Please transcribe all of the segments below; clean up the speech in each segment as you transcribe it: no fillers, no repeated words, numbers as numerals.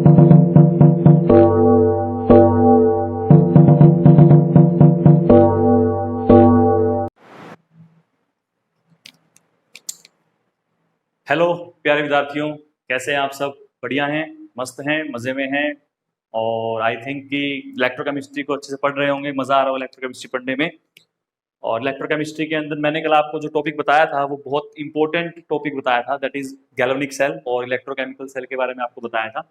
Hello प्यारे विद्यार्थियों, कैसे हैं आप सब? बढ़िया हैं, मस्त हैं, मज़े में हैं। और आई थिंक कि इलेक्ट्रोकेमिस्ट्री को अच्छे से पढ़ रहे होंगे, मज़ा आ रहा हो इलेक्ट्रोकेमिस्ट्री पढ़ने में। और इलेक्ट्रोकेमिस्ट्री के अंदर मैंने कल आपको जो टॉपिक बताया था वो बहुत इंपॉर्टेंट टॉपिक बताया था, दैट इज गैल्वेनिक सेल और इलेक्ट्रोकेमिकल सेल के बारे में आपको बताया था,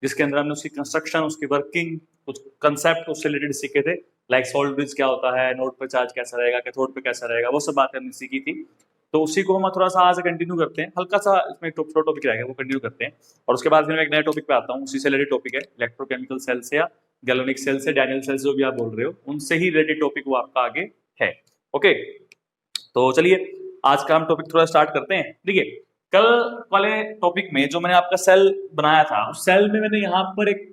जिसके अंदर हमने उसकी कंस्ट्रक्शन, उसकी वर्किंग, कुछ कंसेप्ट उससे रिलेटेड सीखे थे। लाइक सोल्ट ब्रिज क्या होता है, नोड पर चार्ज कैसा रहेगा, कैथोड पे कैसा रहेगा, वो सब बातें हमने सीखी थी। तो उसी को हम थोड़ा सा आज कंटिन्यू करते हैं, हल्का सा इसमें छोटा टॉपिक रहेगा वो कंटिन्यू करते हैं। और उसके बाद फिर मैं एक नए टॉपिक पे आता हूँ, उसी से रिलेटेड टॉपिक है इलेक्ट्रोकेमिकल सेल से या गैल्वेनिक सेल से, डैनियल सेल जो भी आप बोल रहे हो, उनसे ही रिलेटेड टॉपिक वो आपका आगे है। ओके, तो चलिए आज का हम टॉपिक थोड़ा स्टार्ट करते हैं। देखिए, कल वाले टॉपिक में जो मैंने आपका सेल बनाया था, उस सेल में मैंने यहाँ पर एक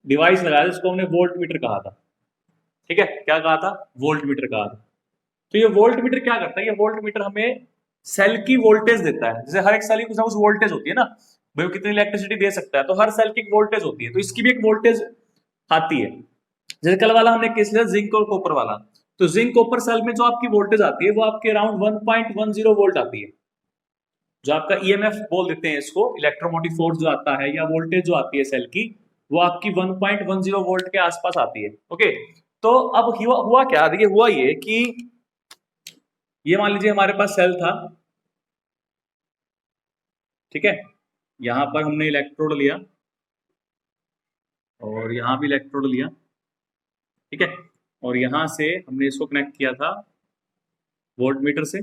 डिवाइस लगाया जिसको हमने वोल्ट मीटर कहा था। ठीक है, क्या कहा था? वोल्ट मीटर कहा था। तो ये वोल्ट मीटर क्या करता है? ये वोल्ट मीटर हमें सेल की वोल्टेज देता है। जैसे हर एक सेल की कुछ ना कुछ वोल्टेज होती है ना, भाई वो कितनी इलेक्ट्रिसिटी दे सकता है, तो हर सेल की एक वोल्टेज होती है, तो इसकी भी एक वोल्टेज आती है। जैसे कल वाला हमने केस लिया जिंक और कॉपर वाला, तो जिंक कॉपर सेल में जो आपकी वोल्टेज आती है वो आपके अराउंड 1.10 वोल्ट आती है। जो आपका ईएमएफ बोल देते हैं इसको, इलेक्ट्रोमोटिव फोर्स जो आता है या वोल्टेज जो आती है सेल की, वो आपकी 1.10 वोल्ट के आसपास आती है। ओके, तो अब हुआ क्या? देखिए, हुआ ये कि ये मान लीजिए हमारे पास सेल था, ठीक है, यहां पर हमने इलेक्ट्रोड लिया और यहां भी इलेक्ट्रोड लिया, ठीक है, और यहां से हमने इसको कनेक्ट किया था वोल्ट मीटर से,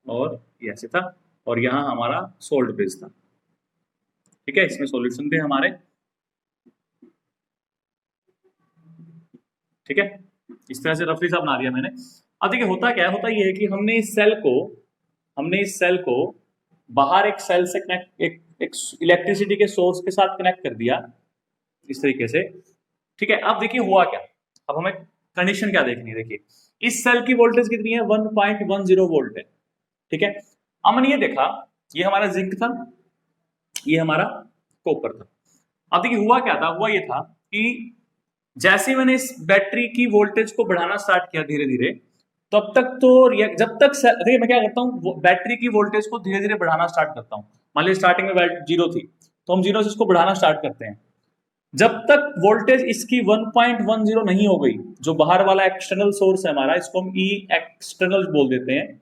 और ये ऐसे था, और यहां हमारा सोल्ट ब्रिज था, ठीक है, इसमें सॉल्यूशन थे हमारे, ठीक है, इस तरह से रफली सा बना दिया मैंने। अब देखिए होता क्या है, होता ये है कि हमने इस सेल को बाहर एक सेल से कनेक्ट, एक इलेक्ट्रिसिटी के सोर्स के साथ कनेक्ट कर दिया इस तरीके से, ठीक है। अब देखिए हुआ क्या, अब हमें कंडीशन क्या देखनी है। देखिए, इस सेल की वोल्टेज कितनी है? 1.10 वोल्ट है, ठीक है। अब मैंने ये देखा, ये हमारा जिंक था, ये हमारा कॉपर था। अब देखिए हुआ क्या था, हुआ ये था कि जैसे मैंने इस बैटरी की वोल्टेज को बढ़ाना स्टार्ट किया धीरे धीरे, तब तक तो जब तक देखिए मैं क्या करता हूँ, बैटरी की वोल्टेज को धीरे धीरे बढ़ाना स्टार्ट करता हूँ। मान लीजिए स्टार्टिंग में जीरो थी, तो हम जीरो से इसको बढ़ाना स्टार्ट करते हैं। जब तक वोल्टेज इसकी 1.10 नहीं हो गई, जो बाहर वाला एक्सटर्नल सोर्स है हमारा, इसको हम ई एक्सटर्नल बोल देते हैं,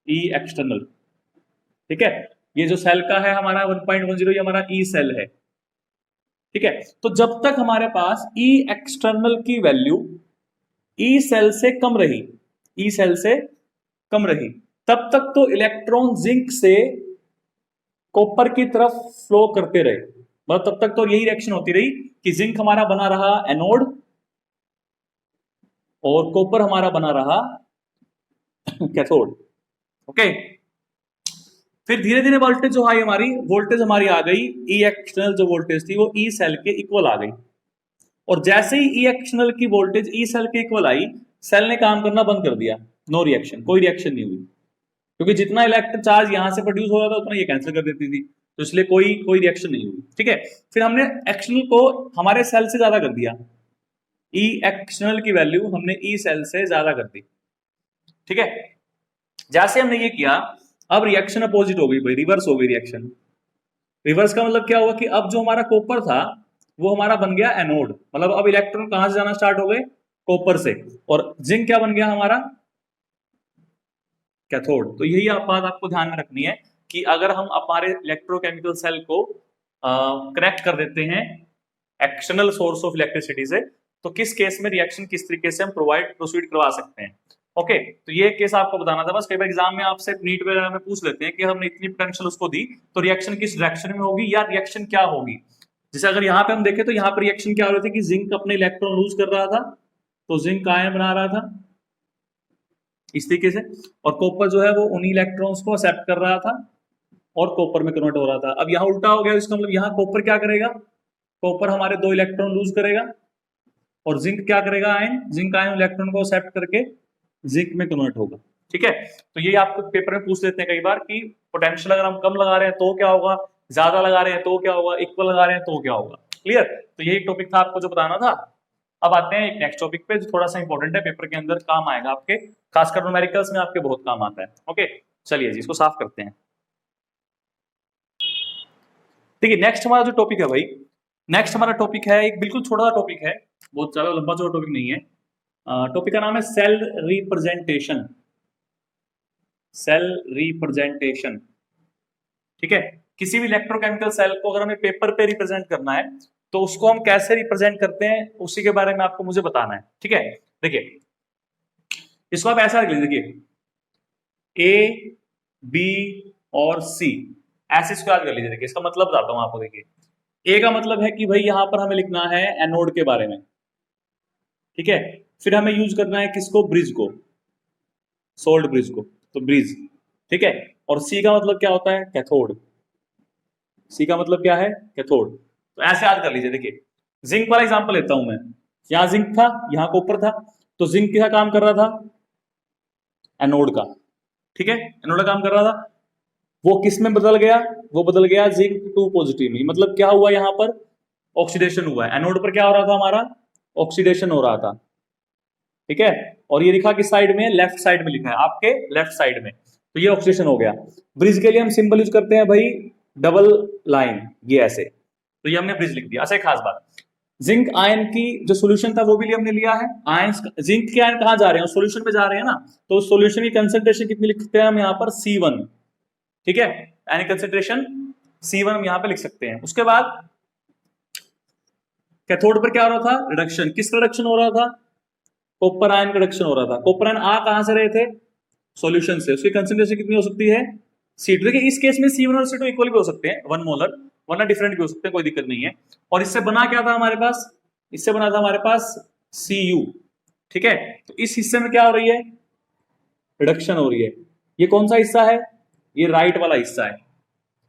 ई एक्सटर्नल, ठीक है। ये जो सेल का है हमारा 1.10, ये हमारा ई सेल है, ठीक है। तो जब तक हमारे पास ई एक्सटर्नल की वैल्यू ई सेल से कम रही, ई सेल से कम रही, तब तक तो इलेक्ट्रॉन जिंक से कॉपर की तरफ फ्लो करते रहे। मतलब तब तक तो यही रिएक्शन होती रही कि जिंक हमारा बना रहा एनोड और कॉपर हमारा बना रहा कैथोड। ओके, फिर धीरे धीरे वोल्टेज जो है हमारी, वोल्टेज हमारी आ गई, ई एक्सटर्नल जो वोल्टेज थी वो ई सेल के इक्वल आ गई। और जैसे ही ई एक्सटर्नल की वोल्टेज ई सेल के इक्वल आई, सेल ने काम करना बंद कर दिया, नो रिएक्शन, कोई रिएक्शन नहीं हुई, क्योंकि जितना इलेक्ट्रिक चार्ज यहां से प्रोड्यूस हो रहा था उतना ये कैंसिल कर देती थी, तो इसलिए कोई रिएक्शन नहीं हुई, ठीक है। फिर हमने एक्सटर्नल को हमारे सेल से ज्यादा कर दिया, ई एक्सटर्नल की वैल्यू हमने ई सेल से ज्यादा कर दी, ठीक है। जैसे हमने ये किया, अब रिएक्शन अपोजिट हो गई भाई, रिवर्स हो गई रिएक्शन। रिवर्स का मतलब क्या हुआ कि अब जो हमारा कॉपर था वो हमारा बन गया एनोड, मतलब अब इलेक्ट्रॉन कहां से जाना स्टार्ट हो गए? कॉपर से। और जिंक क्या बन गया हमारा? कैथोड। तो यही बात आपको ध्यान में रखनी है कि अगर हम हमारे इलेक्ट्रोकेमिकल सेल को कनेक्ट कर देते हैं एक्सटर्नल सोर्स ऑफ इलेक्ट्रिसिटी से, तो किस केस में रिएक्शन किस तरीके से हम प्रोसीड करवा सकते हैं। ओके, तो ये केस आपको बताना था बस। कई बार एग्जाम में आपसे नीट वगैरह में पूछ लेते हैं कि हमने इतनी पोटेंशियल उसको दी, तो रिएक्शन किस डायरेक्शन में होगी या रिएक्शन क्या होगी। जैसे अगर यहाँ पे हम देखें तो यहाँ पर रिएक्शन क्या हो रही थी कि जिंक अपने इलेक्ट्रॉन लूज कर रहा था, तो जिंक आयन बना रहा था इस तरीके से, और कॉपर जो है वो उन्हीं इलेक्ट्रॉन्स को एक्सेप्ट कर रहा था और कॉपर में कन्वर्ट हो रहा था। अब यहाँ उल्टा हो गया, इसका मतलब यहाँ कॉपर क्या करेगा? कॉपर हमारे दो इलेक्ट्रॉन लूज करेगा, और जिंक क्या करेगा? आयन, जिंक आयन इलेक्ट्रॉन को एक्सेप्ट करके जिंक में कन्वर्ट होगा, ठीक है। तो ये आपको पेपर में पूछ लेते हैं कई बार कि पोटेंशियल अगर हम कम लगा रहे हैं तो क्या होगा, ज्यादा लगा रहे हैं तो क्या होगा, इक्वल लगा रहे हैं तो क्या होगा। क्लियर? तो यही टॉपिक था आपको जो बताना था। अब आते हैं एक नेक्स्ट टॉपिक पे जो थोड़ा सा इंपॉर्टेंट है, पेपर के अंदर काम आएगा आपके, खासकर न्यूमेरिकल्स में आपके बहुत काम आता है। ओके चलिए जी इसको साफ करते हैं। देखिए नेक्स्ट हमारा जो टॉपिक है भाई, नेक्स्ट हमारा टॉपिक है एक बिल्कुल छोटा सा टॉपिक है, बहुत ज्यादा लंबा चौड़ा टॉपिक नहीं है। टॉपिक का नाम है सेल रिप्रेजेंटेशन। सेल रिप्रेजेंटेशन, ठीक है। किसी भी इलेक्ट्रोकेमिकल सेल को अगर हमें पेपर पे रिप्रेजेंट करना है तो उसको हम कैसे रिप्रेजेंट करते हैं उसी के बारे में आपको मुझे बताना है, ठीक है। देखिए इसको आप ऐसा रख लीजिए, देखिए ए बी और सी ऐसे इसको याद कर लीजिए। देखिए इसका मतलब बताता हूं आपको। देखिए ए का मतलब है कि भाई यहां पर हमें लिखना है एनोड के बारे में, ठीक है। फिर हमें यूज करना है किसको, ब्रिज को, सोल्ड ब्रिज को, तो ब्रिज, ठीक है। और सी का मतलब क्या होता है, कैथोड। सी का मतलब क्या है, कैथोड। तो ऐसे याद कर लीजिए। देखिए जिंक वाला एग्जांपल लेता हूं मैं, यहां जिंक था, यहां कॉपर था, तो जिंक क्या काम कर रहा था, एनोड का, ठीक है, एनोड का काम कर रहा था। वो किस में बदल गया, वो बदल गया जिंक 2 पॉजिटिव में। मतलब क्या हुआ, यहां पर ऑक्सीडेशन हुआ है। एनोड पर क्या हो रहा था, हमारा ऑक्सीडेशन हो रहा था, ठीक है। और ये लिखा किस साइड में, लेफ्ट साइड में लिखा है, आपके लेफ्ट साइड में, तो ये ऑक्सीडेशन हो गया। ब्रिज के लिए हम सिंबल यूज करते हैं भाई डबल लाइन, ये ऐसे, तो ये हमने ब्रिज लिख दिया। अच्छा एक खास बात, जिंक आयन की जो सॉल्यूशन था वो भी हमने लिया है। आयन, जिंक के आयन कहां जा रहे हैं, सॉल्यूशन में जा रहे हैं ना, तो सॉल्यूशन की कंसंट्रेशन कितनी लिखते हैं हम यहाँ पर, C1, ठीक है। यानी कंसंट्रेशन C1 हम यहाँ पे लिख सकते हैं। उसके बाद कैथोड पर क्या हो रहा था, रिडक्शन। किसका रिडक्शन हो रहा था, कॉपर आयन का रिडक्शन हो रहा था। कॉपर आयन आ कहां से रहे थे, सॉल्यूशन से, उसकी कंसंट्रेशन कितनी हो सकती है, C2। देखिए इस केस में C1 और C2 इक्वल भी हो सकते हैं, 1 मोलर, वरना डिफरेंट भी हो सकते हैं, कोई दिक्कत नहीं है। और इससे बना क्या था हमारे पास, इससे बना था हमारे पास Cu, ठीक है। तो इस हिस्से में क्या हो रही है, रिडक्शन हो रही है। ये कौन सा हिस्सा है, ये राइट वाला हिस्सा है,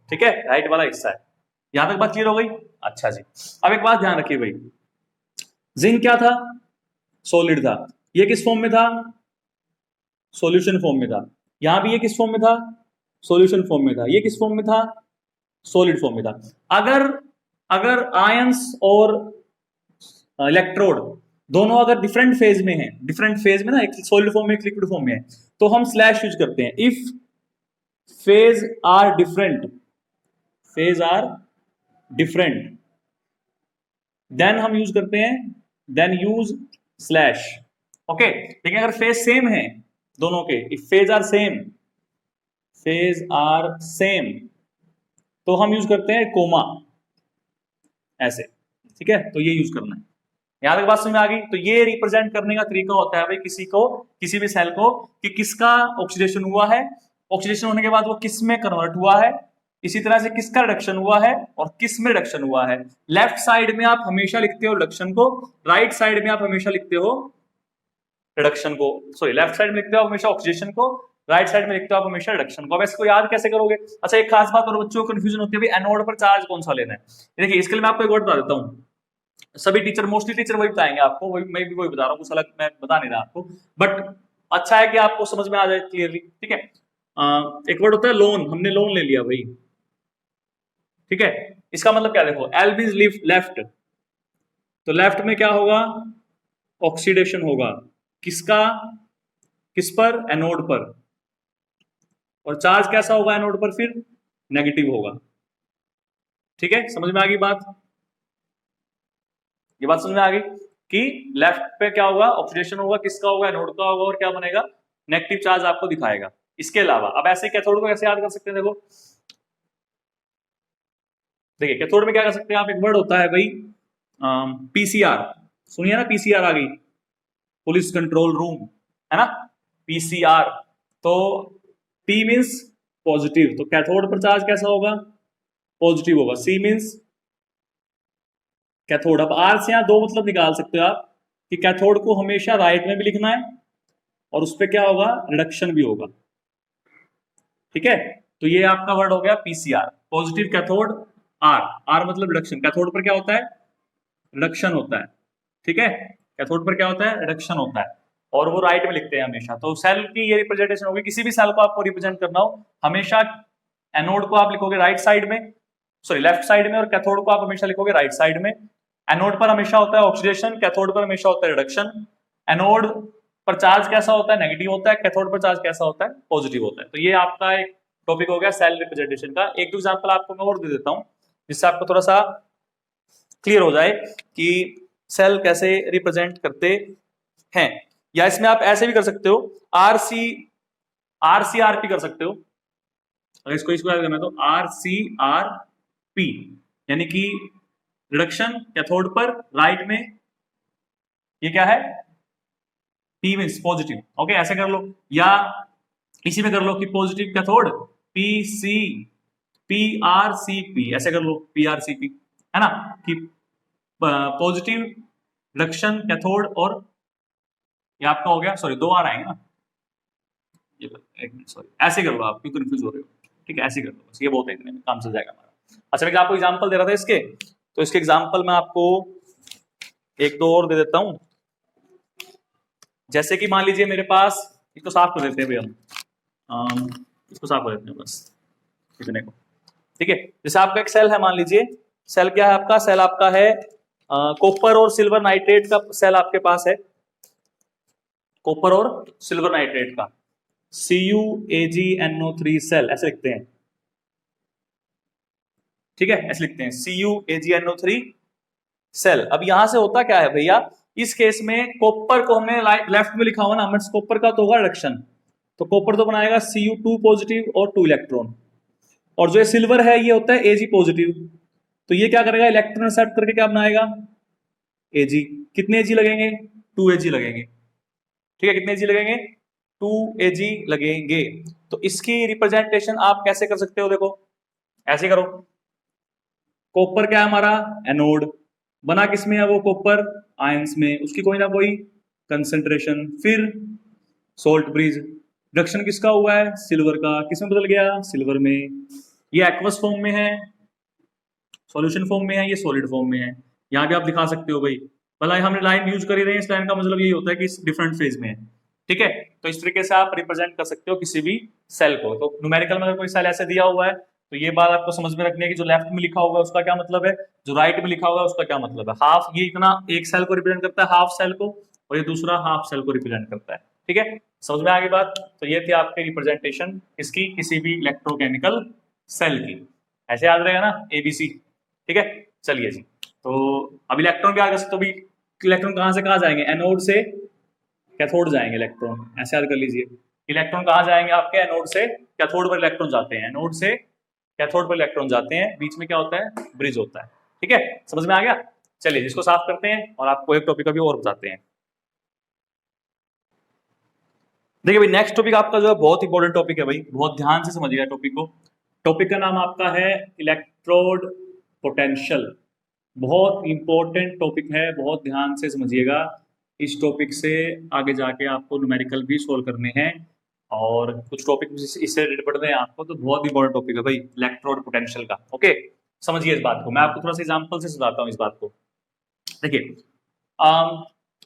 ठीक है, राइट वाला हिस्सा है। यहां तक बात क्लियर हो गई। अच्छा जी, अब एक बात ध्यान रखिए भाई, जिंक क्या था, सॉलिड था, ये किस फॉर्म में था, सॉल्यूशन फॉर्म में था। यहां भी ये किस फॉर्म में था, सॉल्यूशन फॉर्म में था। ये किस फॉर्म में था, सॉलिड फॉर्म में था। अगर अगर आयंस और इलेक्ट्रोड दोनों अगर डिफरेंट फेज में हैं, डिफरेंट फेज में ना, एक सॉलिड फॉर्म में एक लिक्विड फॉर्म में है, तो हम स्लैश यूज करते हैं। If phase are different, phase are different, then हम यूज करते हैं, देन यूज स्लैश, ओके। लेकिन अगर फेज सेम है दोनों के, if phase are same, phase are same, तो हम यूज करते हैं कोमा, ऐसे, ठीक है। तो ये यूज करना है। यहां तक बात समझ में आ गई। तो ये रिप्रेजेंट करने का तरीका होता है भाई किसी को, किसी भी सेल को, कि किसका ऑक्सीडेशन हुआ है, ऑक्सीडेशन होने के बाद वो किस में कन्वर्ट हुआ है, इसी तरह से किसका रिडक्शन हुआ है और किस में रिडक्शन हुआ है। लेफ्ट साइड में आप हमेशा लिखते हो रिडक्शन को, राइट साइड में आप हमेशा लिखते हो रिडक्शन को, सॉरी लेफ्ट साइड में लिखते हो हमेशा ऑक्सीडेशन को, राइट साइड में लिखते हो आप हमेशा रिडक्शन को। अब इसको याद कैसे करोगे। अच्छा एक खास बात और बच्चों को कंफ्यूजन होती है भाई, एनोड पर चार्ज कौन सा लेना है। देखिए इसके लिए मैं आपको एक वर्ड बता देता हूँ, सभी टीचर, मोस्टली टीचर वही बताएंगे आपको, वही मैं भी वही बता रहा हूँ, कुछ अलग मैं बता नहीं रहा आपको, बट अच्छा है कि आपको समझ में आ जाए क्लियरली, ठीक है। एक वर्ड होता है लोन, हमने लोन ले लिया भाई, ठीक है। इसका मतलब क्या, देखो एल मींस लेफ्ट, तो लेफ्ट में क्या होगा, ऑक्सीडेशन होगा, किसका, किस पर, एनोड पर। और चार्ज कैसा होगा एनोड पर, फिर नेगेटिव होगा, ठीक है। समझ में आ गई बात, ये बात समझ में आ गई कि लेफ्ट पे क्या होगा, ऑक्सीडेशन होगा, किसका होगा, एनोड का होगा, और क्या बनेगा, नेगेटिव चार्ज आपको दिखाएगा। इसके अलावा अब ऐसे कैथोड को कैसे याद कर सकते हैं, देखो देखिए कैथोड में क्या कर सकते हैं आप, एक वर्ड होता है भाई पीसीआर, सुनिए ना, पीसीआर आ गई, पुलिस कंट्रोल रूम, है ना, पीसीआर। तो पी मींस पॉजिटिव, तो कैथोड पर चार्ज कैसा होगा, पॉजिटिव होगा। सी मींस कैथोड। अब आर से यहां दो मतलब निकाल सकते हो आप, कि कैथोड को हमेशा राइट में भी लिखना है और उस पर क्या होगा, रिडक्शन भी होगा, ठीक है। तो ये आपका वर्ड हो गया PCR, positive cathode, R, R मतलब रिडक्शन। कैथोड पर क्या होता है, रिडक्शन होता है, ठीक है। कैथोड पर क्या होता है, रिडक्शन होता है, और वो राइट में लिखते हैं हमेशा। तो सेल की ये रिप्रेजेंटेशन होगी, किसी भी सेल को आपको रिप्रेजेंट करना हो, हमेशा एनोड को आप लिखोगे राइट साइड में, सॉरी लेफ्ट साइड में, और कैथोड को आप हमेशा लिखोगे राइट साइड में। एनोड पर हमेशा होता है ऑक्सीडेशन, कैथोड पर हमेशा होता है रिडक्शन। एनोड पर चार्ज कैसा होता है, नेगेटिव होता है, कैथोड पर चार्ज कैसा होता है, पॉजिटिव होता है। तो ये आपका एक टॉपिक हो गया सेल रिप्रेजेंटेशन का। एक दो एग्जांपल आपको मैं और दे देता हूं जिससे आपको थोड़ा सा क्लियर हो जाए कि सेल कैसे रिप्रेजेंट करते हैं। या इसमें आप ऐसे भी कर सकते हो, आरसीआरपी कर सकते हो। अगर इसको करना तो आरसीआरपी, यानी कि रिडक्शन कैथोड पर, राइट में ये क्या है, पी मीन्स पॉजिटिव। ओके, ऐसे कर लो, या इसी में कर लो कि पॉजिटिव कैथोड पीसी पीआरसीपी, ऐसे कर लो पीआरसीपी, है ना, कि पॉजिटिव रिडक्शन कैथोड, और ये आपका हो गया, सॉरी 2 आर आएंगे ना, ये एक मिनट सॉरी, ऐसे कर लो, आप क्यों कंफ्यूज हो रहे हो, ठीक है, ऐसे कर लो बस, ये बहुत है, इतने में काम चल जाएगा हमारा। अच्छा, मैं आपको एग्जांपल दे रहा था इसके, तो इसके एग्जांपल मैं आपको एक दो और दे देता हूं। जैसे कि मान लीजिए मेरे पास, इसको साफ कर देते हैं भाई हम, इसको साफ कर देते हैं बस इतने को, ठीक है। जैसे आपका एक सेल है, मान लीजिए सेल क्या है आपका, सेल आपका है कॉपर और सिल्वर नाइट्रेट का सेल आपके पास है, कॉपर और सिल्वर नाइट्रेट का CuAgNO3 सेल, ऐसे लिखते हैं, ठीक है, ऐसे लिखते हैं CuAgNO3 सेल। अब यहां से होता क्या है भैया, इस केस में कॉपर को हमने लेफ्ट में लिखा हुआ ना, कॉपर का तो होगा रिडक्शन, तो कॉपर तो बनाएगा Cu2 पॉजिटिव और 2 इलेक्ट्रॉन, और जो ये सिल्वर है ये होता है Ag पॉजिटिव, तो ये क्या करेगा, इलेक्ट्रॉन एक्सेप्ट करके क्या बनाएगा, Ag। कितने Ag लगेंगे, 2 Ag लगेंगे, ठीक है, कितने Ag लगेंगे, 2 Ag लगेंगे। तो इसकी रिप्रेजेंटेशन आप कैसे कर सकते हो, देखो ऐसे करो, कॉपर क्या है हमारा, एनोड, बना किसमें है वो कॉपर, आयंस में, उसकी कोई ना कोई कंसंट्रेशन, फिर सोल्ट ब्रिज, रिडक्शन किसका हुआ है, सिल्वर का, किसमें बदल गया, सिल्वर में, ये एक्वस फॉर्म में है, सॉल्यूशन फॉर्म में है, ये सॉलिड फॉर्म में है। यहाँ भी आप दिखा सकते हो भाई, भला हमने लाइन यूज कर ही रहे हैं, इस लाइन का मतलब यही होता है कि डिफरेंट फेज में है, ठीक है। तो इस तरीके से आप रिप्रेजेंट कर सकते हो किसी भी सेल को। तो न्यूमेरिकल में अगर कोई सेल ऐसे दिया हुआ है तो ये बात आपको समझ में रखनी है कि जो लेफ्ट में लिखा होगा उसका क्या मतलब है, जो राइट में लिखा होगा उसका क्या मतलब है। हाफ ये इतना एक सेल को रिप्रेजेंट करता है, हाफ सेल को, और ये दूसरा हाफ सेल को रिप्रेजेंट करता है, ठीक है, समझ में आ गई बात। तो ये थी आपकी रिप्रेजेंटेशन इसकी, किसी भी इलेक्ट्रोकेमिकल सेल की, ऐसे याद रहेगा ना, ABC, ठीक है। चलिए जी, तो अब इलेक्ट्रॉन भी आ गए, तो भी इलेक्ट्रॉन कहां से कहां जाएंगे, एनोड से कैथोड जाएंगे इलेक्ट्रॉन, ऐसे याद कर लीजिए, इलेक्ट्रॉन कहां जाएंगे आपके, एनोड से कैथोड पर इलेक्ट्रॉन जाते हैं, एनोड से कैथोड पर इलेक्ट्रॉन जाते हैं, बीच में क्या होता है, ब्रिज होता है, ठीक है, समझ में आ गया। चलिए इसको साफ करते हैं और आपको एक टॉपिक अभी और बताते हैं। देखिए भाई, नेक्स्ट टॉपिक आपका जो है बहुत इंपॉर्टेंट टॉपिक है भाई, बहुत ध्यान से समझिएगा टॉपिक को। टॉपिक का नाम आपका है इलेक्ट्रोड पोटेंशियल, बहुत इंपॉर्टेंट टॉपिक है, बहुत ध्यान से समझिएगा। इस टॉपिक से आगे जाके आपको न्यूमेरिकल भी सोल्व करने हैं, और कुछ टॉपिक इससे रिलेटेड पढ़ने हैं आपको, तो बहुत इंपॉर्टेंट टॉपिक है भाई इलेक्ट्रोड पोटेंशियल का। ओके, समझिए इस बात को, मैं आपको थोड़ा सा एग्जांपल से समझाता हूँ इस बात को। देखिए,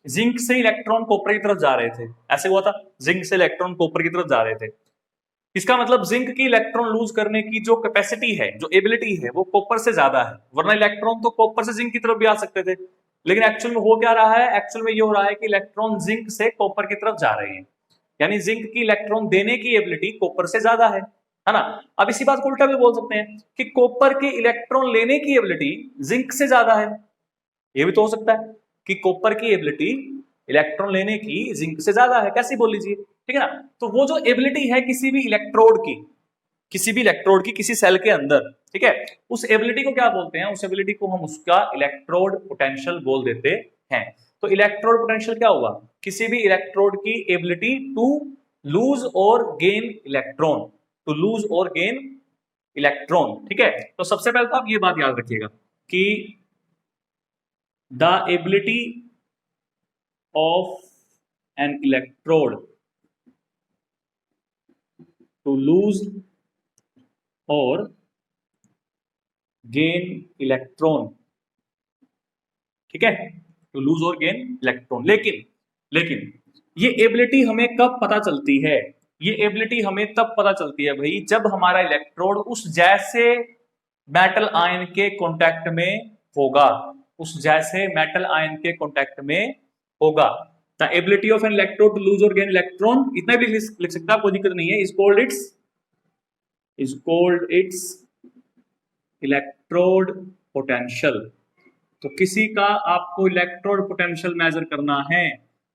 जिंक से इलेक्ट्रॉन कॉपर की तरफ जा रहे थे, ऐसे हुआ था, जिंक से इलेक्ट्रॉन कॉपर की तरफ जा रहे थे। इसका मतलब जिंक की इलेक्ट्रॉन लूज करने की जो कैपेसिटी है, जो एबिलिटी है, वो कॉपर से ज्यादा है, वरना इलेक्ट्रॉन तो कॉपर से जिंक की तरफ भी आ सकते थे। लेकिन एक्चुअल में हो क्या रहा है, एक्चुअल में ये हो रहा है कि इलेक्ट्रॉन जिंक से कॉपर की तरफ जा रहे हैं, यानी जिंक की इलेक्ट्रॉन देने की एबिलिटी कॉपर से ज्यादा है ना। अब इसी बात को उल्टा भी बोल सकते हैं कि कॉपर की इलेक्ट्रॉन लेने की एबिलिटी जिंक से ज्यादा है, ये भी तो हो सकता है कि कॉपर की एबिलिटी इलेक्ट्रॉन लेने की जिंक से ज्यादा है, कैसे बोल लीजिए, ठीक है ना। तो वो जो एबिलिटी है किसी भी इलेक्ट्रोड की, किसी सेल के अंदर, ठीक है, उस एबिलिटी को क्या बोलते हैं, उस एबिलिटी को हम उसका इलेक्ट्रोड पोटेंशियल बोल देते हैं। तो इलेक्ट्रोड पोटेंशियल क्या हुआ, किसी भी इलेक्ट्रोड की एबिलिटी टू लूज और गेन इलेक्ट्रॉन, टू लूज और गेन इलेक्ट्रॉन, ठीक है। तो सबसे पहले तो आप ये बात याद रखिएगा कि the ability of an electrode to lose or gain electron, ठीक है, to lose or gain electron। लेकिन ये एबिलिटी हमें कब पता चलती है, ये एबिलिटी हमें तब पता चलती है भाई जब हमारा इलेक्ट्रोड उस जैसे मेटल आयन के कांटेक्ट में होगा, उस जैसे मेटल आयन के कांटेक्ट में होगा। The ability of an electrode to lose और गेन इलेक्ट्रॉन, इतना भी लिख सकता है, कोई दिक्कत नहीं है, is called its electrode potential. तो किसी का आपको इलेक्ट्रोड पोटेंशियल मेजर करना है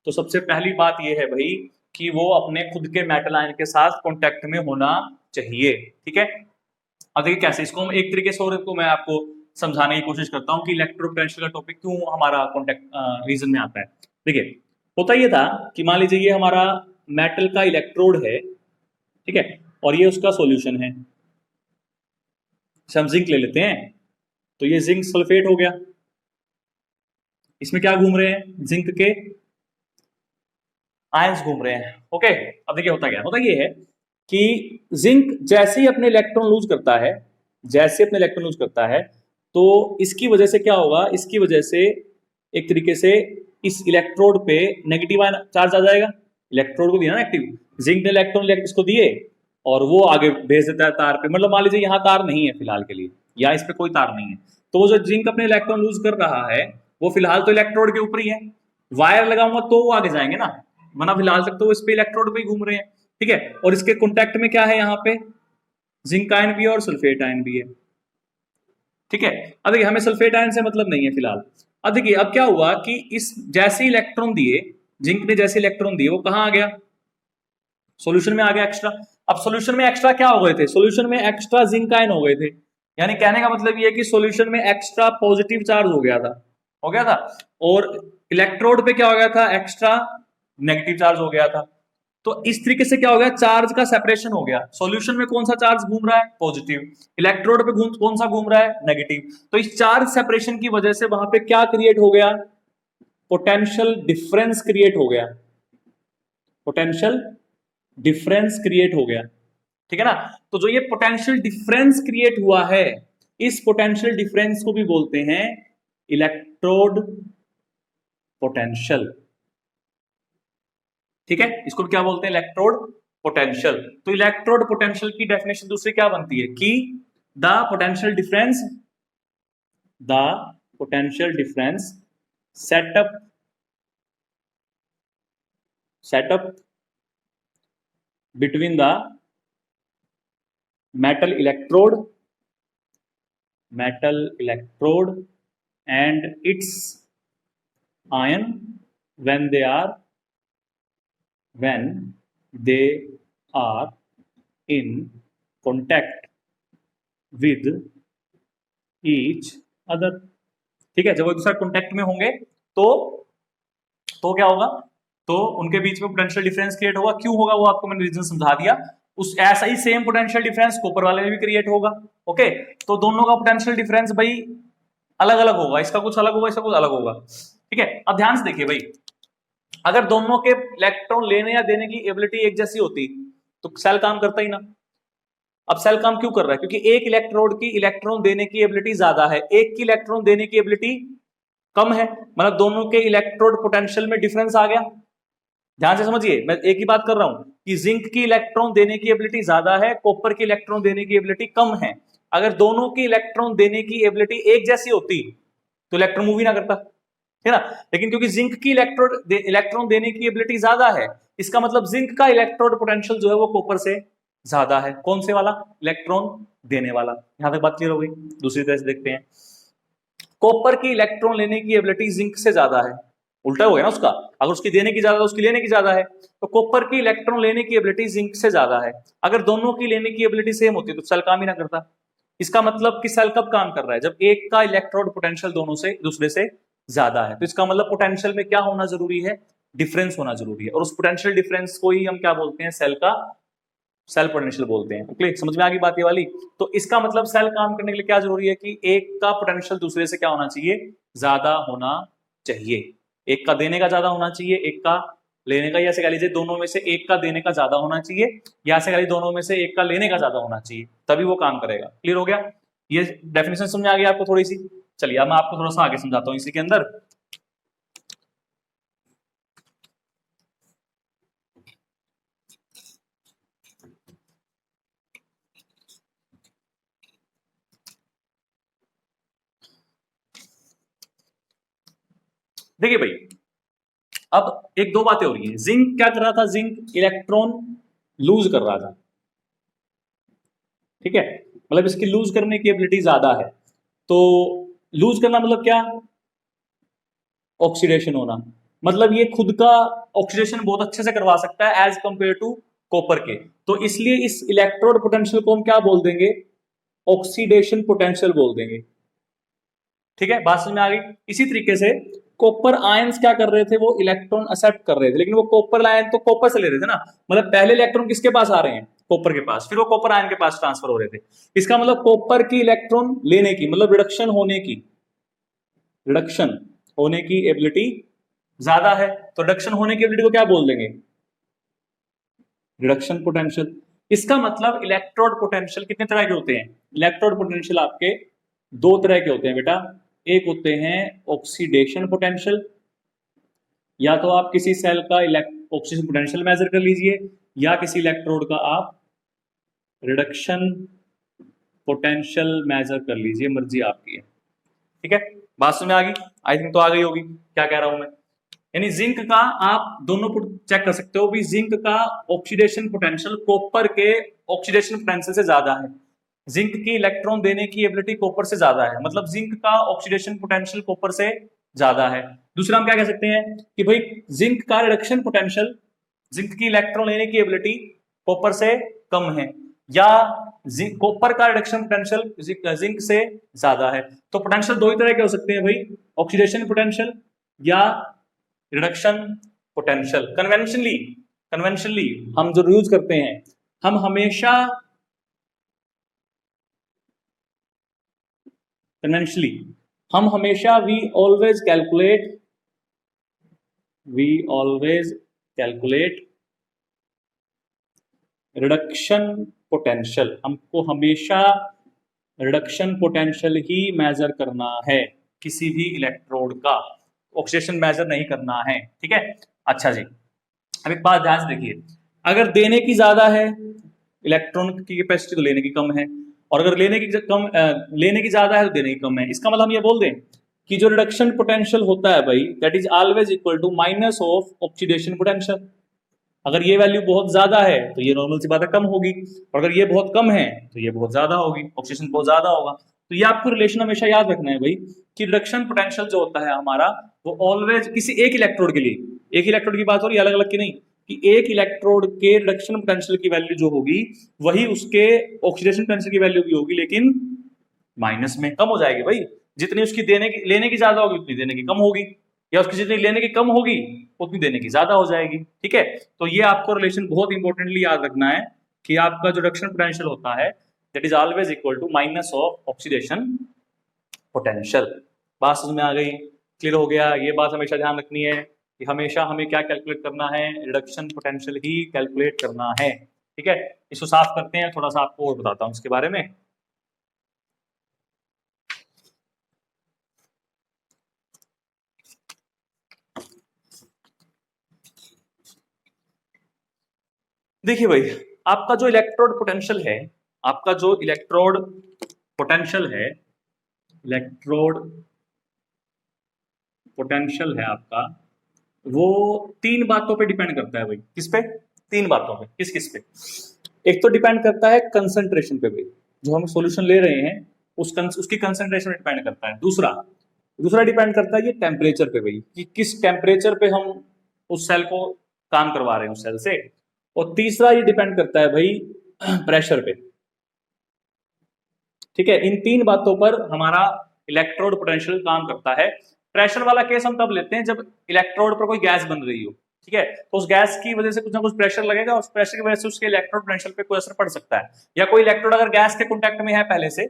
तो सबसे पहली बात यह है भाई कि वो अपने खुद के मेटल आयन के साथ कांटेक्ट में होना चाहिए। ठीक है, अब देखिए कैसे इसको हम एक तरीके से और को मैं आपको समझाने की कोशिश करता हूं कि इलेक्ट्रोड पोटेंशियल का टॉपिक क्यों हमारा कांटेक्ट रीजन में आता है। देखिए होता यह था कि मान लीजिए ये हमारा मेटल का इलेक्ट्रोड है, ठीक है, और ये उसका सॉल्यूशन है। हम जिंक ले लेते हैं, तो ये जिंक सल्फेट हो गया, इसमें क्या घूम रहे हैं, जिंक के आयंस घूम रहे हैं। ओके, अब देखिए होता क्या होता ये है कि जिंक जैसे ही अपने इलेक्ट्रॉन लूज करता है, जैसे अपने इलेक्ट्रॉन लूज करता है, तो इसकी वजह से क्या होगा, इसकी वजह से एक तरीके से इस इलेक्ट्रोड पे नेगेटिव आयन चार्ज आ जाएगा। इलेक्ट्रोड को दिया ना एक्टिव, जिंक ने इलेक्ट्रॉन इसको दिए और वो आगे भेज देता है तार पे। मतलब मान लीजिए यहाँ तार नहीं है फिलहाल के लिए, या इस पे कोई तार नहीं है, तो वो जो जिंक अपने इलेक्ट्रॉन लूज कर रहा है वो फिलहाल तो इलेक्ट्रोड के ऊपर ही है। वायर लगाऊंगा तो वो आगे जाएंगे ना, वरना फिलहाल तक तो वो इस पे इलेक्ट्रोड पे ही घूम रहे हैं। ठीक है, और इसके कॉन्टेक्ट में क्या है, यहाँ पे जिंक आयन भी है और सल्फेट आयन भी है। ठीक है, अब देखिए हमें सल्फेट आयन से मतलब नहीं है फिलहाल। अब देखिए अब क्या हुआ कि इस जैसे इलेक्ट्रॉन दिए, जिंक ने जैसे इलेक्ट्रॉन दिए, वो कहां आ गया, सॉल्यूशन में आ गया एक्स्ट्रा। अब सॉल्यूशन में एक्स्ट्रा क्या हो गए थे, सॉल्यूशन में एक्स्ट्रा जिंक आयन हो गए थे। यानी कहने का मतलब ये है कि सॉल्यूशन में एक्स्ट्रा पॉजिटिव चार्ज हो गया था, हो गया था, और इलेक्ट्रोड पे क्या हो गया था, एक्स्ट्रा नेगेटिव चार्ज हो गया था। तो इस तरीके से क्या हो गया, चार्ज का सेपरेशन हो गया। सॉल्यूशन में कौन सा चार्ज घूम रहा है, पॉजिटिव, इलेक्ट्रोड पे कौन सा घूम रहा है, नेगेटिव। तो इस चार्ज सेपरेशन की वजह से वहां पे क्या क्रिएट हो गया, पोटेंशियल डिफरेंस क्रिएट हो गया, पोटेंशियल डिफरेंस क्रिएट हो गया। ठीक है ना, तो जो ये पोटेंशियल डिफरेंस क्रिएट हुआ है, इस पोटेंशियल डिफरेंस को भी बोलते हैं इलेक्ट्रोड पोटेंशियल। ठीक है, इसको क्या बोलते हैं, इलेक्ट्रोड पोटेंशियल। तो इलेक्ट्रोड पोटेंशियल की डेफिनेशन दूसरी क्या बनती है कि the potential difference setup between the metal electrode and its ion when they are in contact with each other। ठीक है, जब वो एक दूसरे कॉन्टेक्ट में होंगे तो क्या होगा, तो उनके बीच में पोटेंशियल डिफरेंस क्रिएट होगा। क्यों होगा वो आपको मैंने रीजन समझा दिया। उस ऐसा ही सेम पोटेंशियल डिफरेंस कॉपर वाले में भी क्रिएट होगा। ओके, तो दोनों का पोटेंशियल डिफरेंस भाई अलग अलग होगा, इसका कुछ अलग होगा, इसका कुछ अलग होगा। ठीक है, अब ध्यान से देखिए भाई, अगर दोनों के इलेक्ट्रॉन लेने या देने की एबिलिटी एक जैसी होती तो सेल काम करता ही ना। अब सेल काम क्यों कर रहा है, क्योंकि एक इलेक्ट्रोड की इलेक्ट्रॉन देने की एबिलिटी ज्यादा है, एक की इलेक्ट्रॉन देने की एबिलिटी कम है, मतलब दोनों के इलेक्ट्रोड पोटेंशियल में डिफरेंस आ गया। ध्यान से समझिए, मैं एक ही बात कर रहा हूं कि जिंक की इलेक्ट्रॉन देने की एबिलिटी ज्यादा है, कॉपर की इलेक्ट्रॉन देने की एबिलिटी कम है। अगर दोनों की इलेक्ट्रॉन देने की एबिलिटी एक जैसी होती तो इलेक्ट्रॉन मूव ही ना करता, है ना। लेकिन क्योंकि जिंक की इलेक्ट्रॉन देने की एबिलिटी ज्यादा है, इसका मतलब जिंक का इलेक्ट्रोड पोटेंशियल जो है वो कॉपर से ज्यादा है। कौन से वाला, इलेक्ट्रॉन देने वाला। यहां तक बात क्लियर हो गई। दूसरी तरह से देखते हैं, कॉपर की इलेक्ट्रॉन लेने की एबिलिटी जिंक से ज्यादा है, उल्टा हो गया ना उसका, अगर उसकी देने की ज्यादा है उसकी लेने की ज्यादा है, तो कॉपर की इलेक्ट्रॉन लेने की एबिलिटी जिंक से ज्यादा है। अगर दोनों की लेने की एबिलिटी सेम होती तो सेल काम ही ना करता। इसका मतलब कि सेल कब काम कर रहा है, जब एक का इलेक्ट्रोड पोटेंशियल दोनों से दूसरे से ज्यादा है। तो इसका मतलब पोटेंशियल में क्या होना जरूरी है, डिफरेंस होना जरूरी है, और उस पोटेंशियल डिफरेंस को ही हम क्या बोलते हैं, सेल पोटेंशियल बोलते हैं। ओके, समझ में आ गई बात ये वाली। तो इसका मतलब सेल काम करने के लिए क्या जरूरी है कि एक का पोटेंशियल दूसरे से क्या होना चाहिए, ज्यादा होना चाहिए। एक का देने का ज्यादा होना चाहिए, एक का लेने का, या ऐसे कह लीजिए दोनों में से एक का देने का ज्यादा होना चाहिए, या ऐसे कह लीजिए दोनों में से एक का लेने का ज्यादा होना चाहिए, तभी वो काम करेगा। क्लियर हो गया, ये डेफिनेशन समझ आ गई आपको थोड़ी सी। चलिए अब मैं आपको थोड़ा सा आगे समझाता हूँ इसी के अंदर। देखिए भाई, अब एक दो बातें हो रही है। जिंक क्या कर रहा था, जिंक इलेक्ट्रॉन लूज कर रहा था, ठीक है, मतलब इसकी लूज करने की एबिलिटी ज्यादा है। तो लूज करना मतलब क्या, ऑक्सीडेशन होना, मतलब ये खुद का ऑक्सीडेशन बहुत अच्छे से करवा सकता है एज कंपेयर टू कॉपर के। तो इसलिए इस इलेक्ट्रोड पोटेंशियल को हम क्या बोल देंगे, ऑक्सीडेशन पोटेंशियल बोल देंगे। ठीक है, बात समझ में आ गई। इसी तरीके से कॉपर आयंस क्या कर रहे थे, वो इलेक्ट्रॉन एक्सेप्ट कर रहे थे, लेकिन वो कॉपर आयन तो कॉपर से ले रहे थे ना, मतलब पहले इलेक्ट्रॉन किसके पास आ रहे हैं, कॉपर के पास, फिर वो कॉपर आयन के पास ट्रांसफर हो रहे थे। इसका मतलब कॉपर की इलेक्ट्रॉन लेने की, मतलब रिडक्शन होने की एबिलिटी ज्यादा है। तो रिडक्शन होने की एबिलिटी को क्या बोल देंगे, रिडक्शन पोटेंशियल। इसका मतलब इलेक्ट्रोड पोटेंशियल कितने तरह के होते हैं, इलेक्ट्रोड पोटेंशियल आपके दो तरह के होते हैं बेटा। एक होते हैं ऑक्सीडेशन पोटेंशियल, या तो आप किसी सेल का ऑक्सीजन पोटेंशियल मेजर कर लीजिए, या किसी इलेक्ट्रोड का आप रिडक्शन पोटेंशियल मेजर कर लीजिए, मर्जी आपकी है। ठीक है, बात समझ में आ गई, आई थिंक तो आ गई होगी क्या कह रहा हूं मैं। यानी जिंक का आप दोनों को चेक कर सकते हो भी, जिंक का ऑक्सीडेशन पोटेंशियल कॉपर के ऑक्सीडेशन पोटेंशियल से ज्यादा है, जिंक की इलेक्ट्रॉन देने की एबिलिटी कॉपर से ज्यादा है, मतलब जिंक का ऑक्सीडेशन पोटेंशियल कॉपर से ज्यादा है। दूसरा हम क्या कह सकते हैं कि भाई जिंक का रिडक्शन पोटेंशियल, जिंक की इलेक्ट्रॉन लेने की एबिलिटी कॉपर से कम है, या कॉपर का रिडक्शन पोटेंशियल जिंक से ज्यादा है। तो पोटेंशियल दो ही तरह के हो सकते हैं भाई, ऑक्सीडेशन पोटेंशियल या रिडक्शन पोटेंशियल। कन्वेंशनली हम जो यूज करते हैं, हम हमेशा we always calculate reduction potential, हमको हमेशा रिडक्शन पोटेंशियल ही मेजर करना है किसी भी इलेक्ट्रोड का, ऑक्सीडेशन मेजर नहीं करना है। ठीक है, अच्छा जी, अब एक बात ध्यान से देखिए, अगर देने की ज्यादा है, इलेक्ट्रॉन की कैपेसिटी तो लेने की कम है, और अगर लेने की ज्यादा है तो देने की कम है, इसका मतलब हम ये बोल दें कि जो रिडक्शन पोटेंशियल होता है भाई, that is always equal to minus of oxidation potential. अगर ये वैल्यू बहुत ज्यादा है तो ये नॉर्मल सी बात है कम होगी, और अगर ये बहुत कम है तो ये बहुत ज्यादा होगी, ऑक्सीडेशन बहुत ज्यादा होगा। तो ये आपको रिलेशन हमेशा याद रखना है भाई कि रिडक्शन पोटेंशियल जो होता है हमारा, वो ऑलवेज किसी एक इलेक्ट्रोड के लिए, एक इलेक्ट्रोड की बात हो रही है, अलग अलग की नहीं, कि एक इलेक्ट्रोड के रिडक्शन पोटेंशियल की वैल्यू जो होगी वही उसके ऑक्सीडेशन पोटेंशियल की वैल्यू भी होगी, लेकिन माइनस में कम हो जाएगी भाई। जितनी उसकी लेने की ज्यादा होगी उतनी देने की कम होगी, या उसकी जितनी लेने की कम होगी उतनी देने की ज्यादा हो जाएगी। ठीक है, तो ये आपको रिलेशन बहुत इंपॉर्टेंटली याद रखना है कि आपका जो रिडक्शन पोटेंशियल होता है that is always equal to minus of oxidation potential. बात समझ में आ गई, क्लियर हो गया। ये बात हमेशा ध्यान रखनी है कि हमेशा हमें क्या कैलकुलेट करना है, रिडक्शन पोटेंशियल ही कैलकुलेट करना है। ठीक है, इसको साफ करते हैं, थोड़ा सा आपको और बताता हूं इसके बारे में। देखिए भाई, आपका जो इलेक्ट्रोड पोटेंशियल है, आपका जो इलेक्ट्रोड पोटेंशियल है, इलेक्ट्रोड पोटेंशियल है आपका, वो तीन बातों पे डिपेंड करता है भाई। किस पे, तीन बातों पे, किस किस पे। एक तो डिपेंड करता है कंसंट्रेशन पे भाई, जो हम सॉल्यूशन ले रहे हैं उसकी कंसंट्रेशन पे डिपेंड करता है। दूसरा डिपेंड करता है ये टेम्परेचर पे भाई, कि किस टेम्परेचर पे हम उस सेल को काम करवा रहे हैं उस सेल से। और तीसरा ये डिपेंड करता है भाई प्रेशर पे। ठीक है, इन तीन बातों पर हमारा इलेक्ट्रोड पोटेंशियल काम करता है। प्रेशर वाला केस हम तब लेते हैं जब इलेक्ट्रोड पर कोई गैस बन रही हो, ठीक है, तो उस गैस की वजह से कुछ ना कुछ प्रेशर लगेगा, उस प्रेशर की वजह से उसके इलेक्ट्रोड पोटेंशियल पे कोई असर पड़ सकता है। या कोई इलेक्ट्रोड अगर गैस के कॉन्टैक्ट में है पहले से,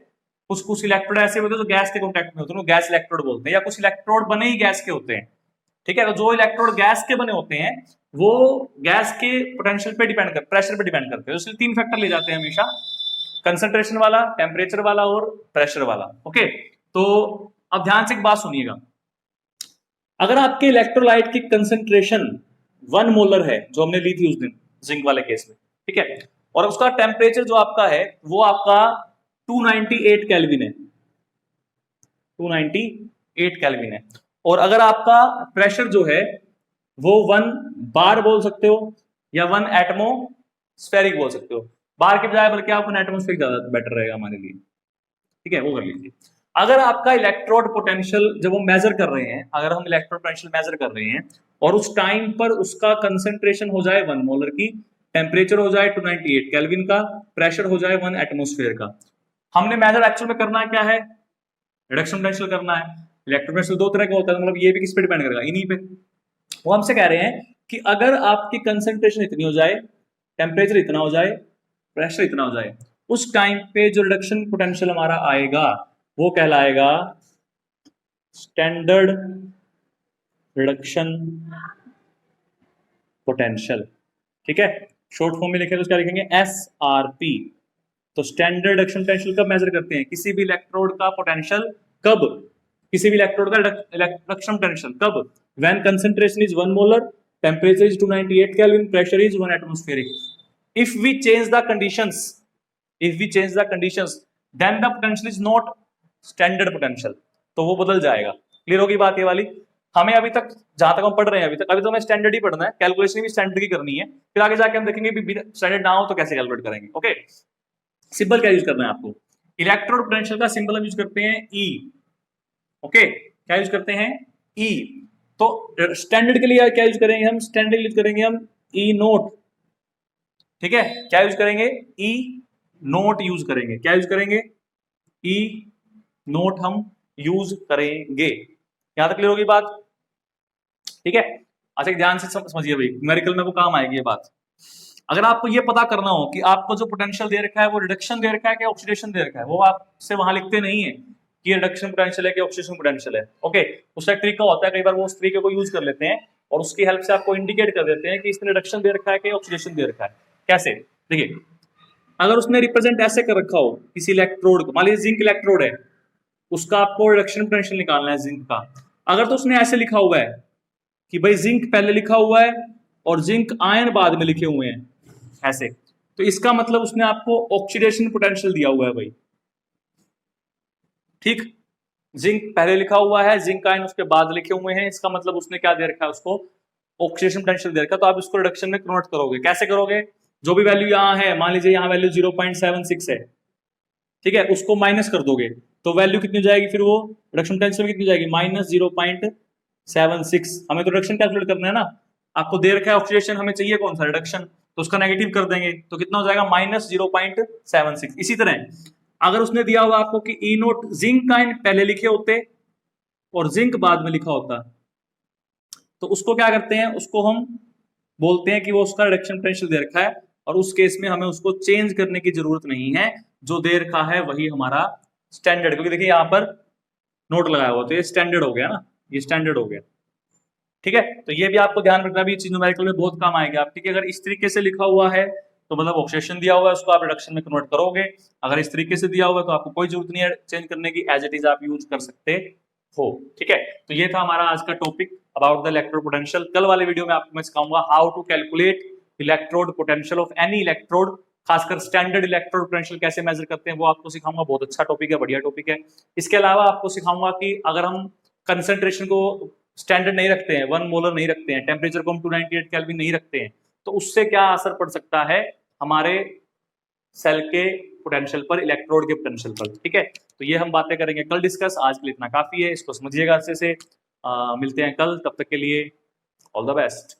कुछ इलेक्ट्रोड ऐसे होते हैं जो गैस के कॉन्टैक्ट में होते हैं, गैस इलेक्ट्रोड बोलते हैं, या कुछ इलेक्ट्रोड बने ही गैस के होते हैं। ठीक है, तो जो इलेक्ट्रोड गैस के बने होते हैं वो गैस के पोटेंशियल पे डिपेंड कर, प्रेशर पे डिपेंड करते हैं। इसलिए तीन फैक्टर ले जाते हैं हमेशा, कंसंट्रेशन वाला, टेम्परेचर वाला और प्रेशर वाला। ओके, तो अब ध्यान से एक बात सुनिएगा, अगर आपके इलेक्ट्रोलाइट की कंसंट्रेशन 1 मोलर है, जो हमने ली थी उस दिन जिंक वाले केस में, ठीक है, और उसका टेम्परेचर जो आपका है वो आपका 298 केल्विन है, 298 केल्विन है, और अगर आपका प्रेशर जो है वो 1 बार बोल सकते हो या 1 एटमोस्फेरिक बोल सकते हो, बार के बजाय बल्कि आप 1 एटमोस्फेरिक ज्यादा बेटर रहेगा हमारे लिए, ठीक है, वो कर लीजिए। अगर आपका इलेक्ट्रोड पोटेंशियल जब हम मेजर कर रहे हैं, अगर हम इलेक्ट्रोड पोटेंशियल मेजर कर रहे हैं और उस टाइम पर उसका कंसेंट्रेशन हो जाए 1 मोलर की, टेम्परेचर हो जाए 298 केल्विन का, प्रेशर हो जाए 1 एटमोस्फेयर का, हमने मेजर एक्चुअल में करना क्या है, रिडक्शन पोटेंशियल करना है। इलेक्ट्रोड पोटेंशियल दो तरह का होता है, मतलब ये भी किस पे डिपेंड करेगा, इन्हीं पे। वो हमसे कह रहे हैं कि अगर आपकी कंसेंट्रेशन इतनी हो जाए, टेम्परेचर इतना हो जाए, प्रेशर इतना हो जाए, उस टाइम पे जो रिडक्शन पोटेंशियल हमारा आएगा वो कहलाएगा स्टैंडर्ड रिडक्शन पोटेंशियल, ठीक है। शॉर्ट फॉर्म में लिखें तो क्या लिखेंगे, SRP। तो स्टैंडर्ड रिडक्शन पोटेंशियल कब मेजर करते हैं, किसी भी इलेक्ट्रोड का पोटेंशियल कब, किसी भी इलेक्ट्रोड का रिडक्शन पोटेंशियल कब, when concentration is 1 molar, temperature is 298 kelvin, pressure is 1 atmospheric. If we change the conditions, if we change the conditions then the potential is not standard potential, तो वो बदल जाएगा। Clear होगी बात ये वाली। हमें अभी तक जहां तक हम पढ़ रहे हैं अभी तक हमें स्टैंडर्ड ही पढ़ना है, कैलकुलेशन भी स्टैंडर्ड की करनी है, फिर आगे जाके हम देखेंगे स्टैंडर्ड ना हो तो कैसे कैलकुलेट करेंगे। ओके, सिंबल क्या यूज करना है आपको, इलेक्ट्रोड पोटेंशियल का सिंबल हम यूज करते हैं E। ओके, क्या यूज करते हैं, E। तो स्टैंडर्ड के लिए क्या यूज करेंगे हम, स्टैंडर्ड यूज करेंगे हम E नोट, ठीक है, क्या यूज करेंगे, E नोट यूज करेंगे, क्या यूज करेंगे, ई नोट हम यूज करेंगे। यहां तक क्लियर होगी बात, ठीक है। अच्छा ध्यान से समझिए भाई, न्यूमेरिकल में वो काम आएगी ये बात। अगर आपको ये पता करना हो कि आपको जो पोटेंशियल दे रखा है वो रिडक्शन दे रखा है कि ऑक्सीडेशन दे रखा है, वो आपसे वहां लिखते नहीं है कि ये रिडक्शन पोटेंशियल है कि ऑक्सीडेशन पोटेंशियल है। ओके, उसका एक तरीका होता है, कई बार वो उस तरीके को यूज कर लेते हैं और उसकी हेल्प से आपको इंडिकेट कर देते हैं कि इसने रिडक्शन दे रखा है कि ऑक्सीडेशन दे रखा है। कैसे, देखिए, अगर उसने रिप्रेजेंट ऐसे कर रखा हो किसी इलेक्ट्रोड को, मान लीजिए जिंक इलेक्ट्रोड है, उसका आपको रिडक्शन पोटेंशियल निकालना है जिंक का, अगर तो उसने ऐसे लिखा हुआ है कि भाई जिंक पहले लिखा हुआ है और जिंक आयन बाद में लिखे हुए हैं ऐसे, तो इसका मतलब उसने आपको ऑक्सीडेशन पोटेंशियल दिया हुआ है भाई, ठीक। जिंक पहले लिखा हुआ है, जिंक आयन उसके बाद लिखे हुए हैं, इसका मतलब उसने क्या दे रखा है, उसको ऑक्सीडेशन पोटेंशियल दे रखा है। तो आप इसको रिडक्शन में कन्वर्ट करोगे, कैसे करोगे, जो भी वैल्यू यहाँ है, मान लीजिए यहाँ वैल्यू 0.76 है, ठीक है, उसको माइनस कर दोगे तो वैल्यू कितनी हो जाएगी, फिर वो रिडक्शन पोटेंशियल कितनी हो जाएगी, -0.76। हमें तो रिडक्शन कैलकुलेट करना है ना, आपको दे रखा है ऑक्सीडेशन, हमें चाहिए कौन सा, रिडक्शन, तो उसका नेगेटिव कर देंगे तो कितना हो जाएगा, -0.76। इसी तरह अगर उसने दिया हुआ आपको कि ई नोट जिंक आयन पहले लिखे होते और जिंक बाद में लिखा होता, तो उसको क्या करते हैं, उसको हम बोलते हैं कि वो उसका रिडक्शन पोटेंशियल दे रखा है और उस केस में हमें उसको चेंज करने की जरूरत नहीं है, जो दे रखा है वही हमारा स्टैंडर्ड, क्योंकि देखिए यहाँ पर नोट लगाया हुआ तो ये स्टैंडर्ड हो गया ना, ये स्टैंडर्ड हो गया, ठीक है। तो ये भी आपको ध्यान रखना, भी चीज न्यूमेरिकल में बहुत काम आएगी आपके, अगर इस तरीके से लिखा हुआ है तो मतलब ऑक्सीडेशन दिया हुआ है, उसको आप रिडक्शन में कन्वर्ट करोगे, अगर इस तरीके से दिया हुआ है तो आपको कोई जरूरत नहीं है चेंज करने की, एज इट इज आप यूज कर सकते हो, ठीक है। तो ये था हमारा आज का topic about the electrode potential. कल वाले वीडियो में आपको मैं सिखाऊंगा how to calculate electrode potential of any electrode, खासकर स्टैंडर्ड इलेक्ट्रोड पोटेंशियल कैसे मेजर करते हैं वो आपको सिखाऊंगा, बहुत अच्छा टॉपिक है, बढ़िया टॉपिक है। इसके अलावा आपको सिखाऊंगा कि अगर हम कंसंट्रेशन को स्टैंडर्ड नहीं रखते हैं, 1 मोलर नहीं रखते हैं, टेम्परेचर को हम 298 केल्विन नहीं रखते हैं, तो उससे क्या असर पड़ सकता है हमारे सेल के पोटेंशियल पर, इलेक्ट्रोड के पोटेंशियल पर, ठीक है। तो ये हम बातें करेंगे कल डिस्कस, आज के लिए इतना काफी है, इसको समझिएगा अच्छे से। मिलते हैं कल, तब तक के लिए ऑल द बेस्ट।